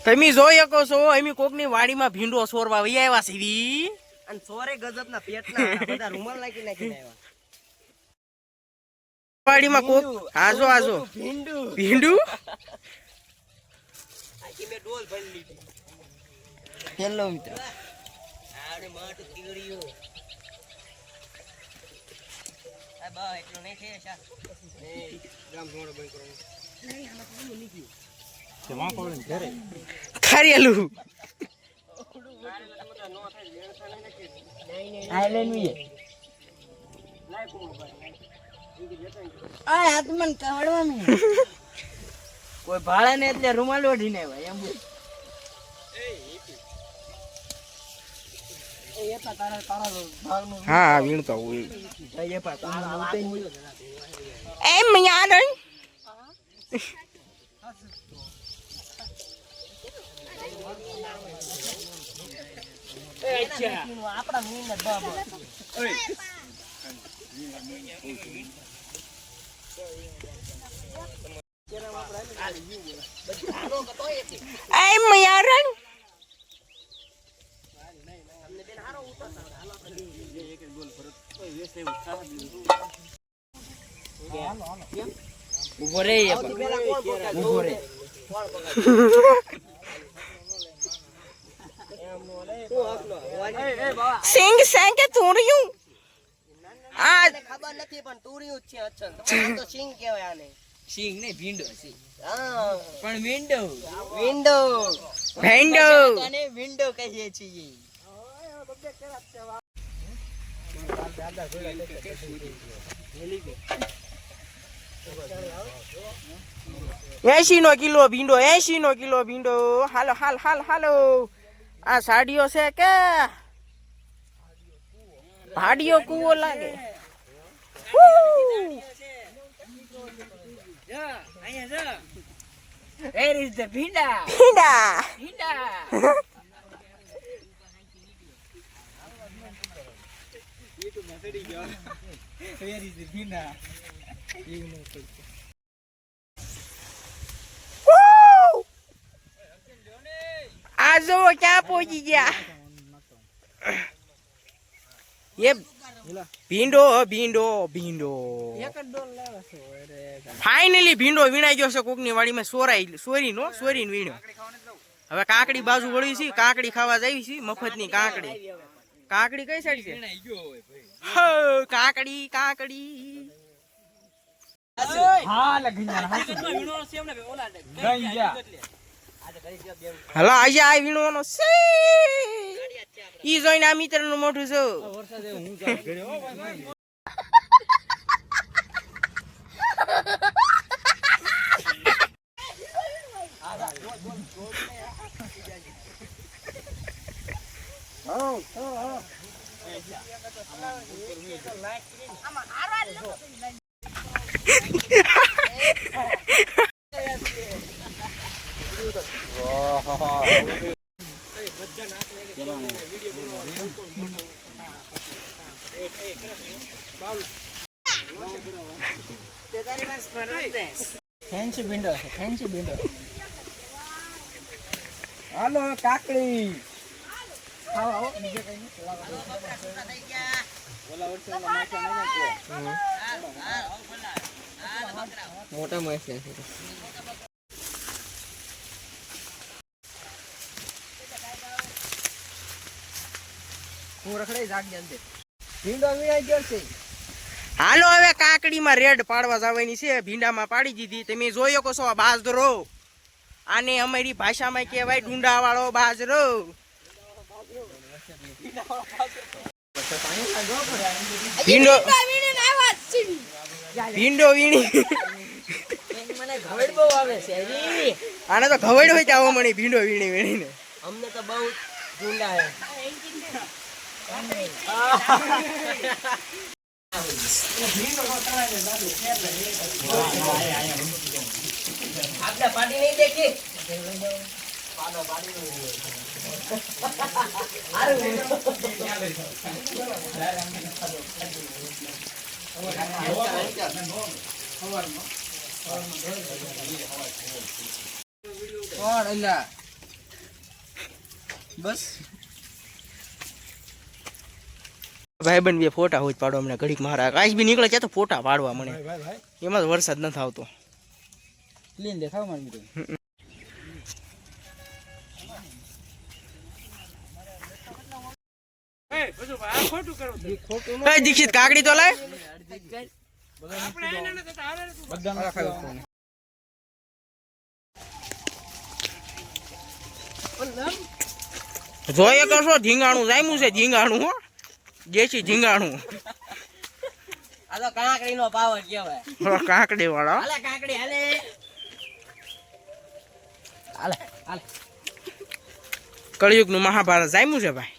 તમે જોઈ શકો છો અમે કોકની વાડીમાં ભીંડો સોરવા વહી આવ્યા સીવી અને સોરે ગજબના પેટના બધા રૂમાલ નાખીને આવ્યા વાડીમાં કોક આજો ભીંડું આખી મે ડોલ ભરી લીધી હેલો મિત્ર આડે માટુ કીગડીયો આ બા એટલો નહીં છે શા એ ગામ થોડો બંધ કરો નહીં આમાં તો નીકળી તે માં કોણ ઘરે ખારેલું આઈલેન્ડ મી આ હાથ મન કાઢવા મે કોઈ ભાળે ને એટલે રૂમાલ ઓઢીને આવ્યા એમ હા વીણતો હોય એમ યાર આપડા મીન બાબા એમ યાર ઉભો રે ઉભો રે સિંગ સેંગ કે તુરિયું આ ખબર નથી પણ તુરિયું જ છે અચ્છા તમારે તો સિંગ કહેવાય આને સિંગ ને ભીંડો છે હા પણ વિન્ડો ભેંડો આને વિન્ડો કહીએ છીએ એસી નો કિલો ભીંડો હાલો હાલો આ સાડીઓ છે કે ભાડીઓ કૂવો લાગે Where is the Bhinda? Where is the Bhinda? આ જો ક્યાં પહોંચી ગયા એ ભીંડો ફાઇનલી ભીંડો વીણાઈ ગયો છે કોકની વાડીમાં સોરીને વીણ્યો હવે કાકડી બાજુ વળી છે કાકડી ખાવા જાય છે મફતની કાકડી કઈ સાઈડ છે કાકડી હલો આજે આ વીણવાનો છે ઈ જોઈને આ મિત્ર નું મોઢું છે ફેન્સી વિન્ડો હાલો કાકડી આવો બીજે કઈ નહીં મોટા માછલી છે હું રખડે જાગી અંદર ભીંડો વીણાઈ ગયો છે હાલો હવે કાકડીમાં રેડ પાડવા જવાની છે ભીંડામાં પાડી દીધી તમે જોઈ શકો છો બાજરો આને અમારી ભાષામાં કહેવાય ડુંડા વાળો બાજરો ભીંડો વીણી મને ઘવડ બહુ આવે છે આને તો ઘવડ હોય જાવ મને ભીંડો વીણીને અમને તો બહુ ડુંડા હે आपने पार्टी नहीं देखी બસ ભાઈબંધ બે ફોટા હોય પાડો અમને ઘડીક મારા કાંઈ બી નીકળે છે તો ફોટા પાડવા મને એમાં તો વરસાદ નથી આવતો ક્લીન દેખાવ માર મિત્રો કઈ દીક્ષિત કાકડી તો લાય જોઈએ કરશો ઝીંગાણું જામ્યું છે ઝીંગાણું હો દેશી ઝીંગાણું આ તો કાંકડીનો પાવર કહેવાય કાકડી વાળા હાલે કાંકડી હાલે હાલે હાલે કળિયુગ નું મહાભારત જામ્યું છે ભાઈ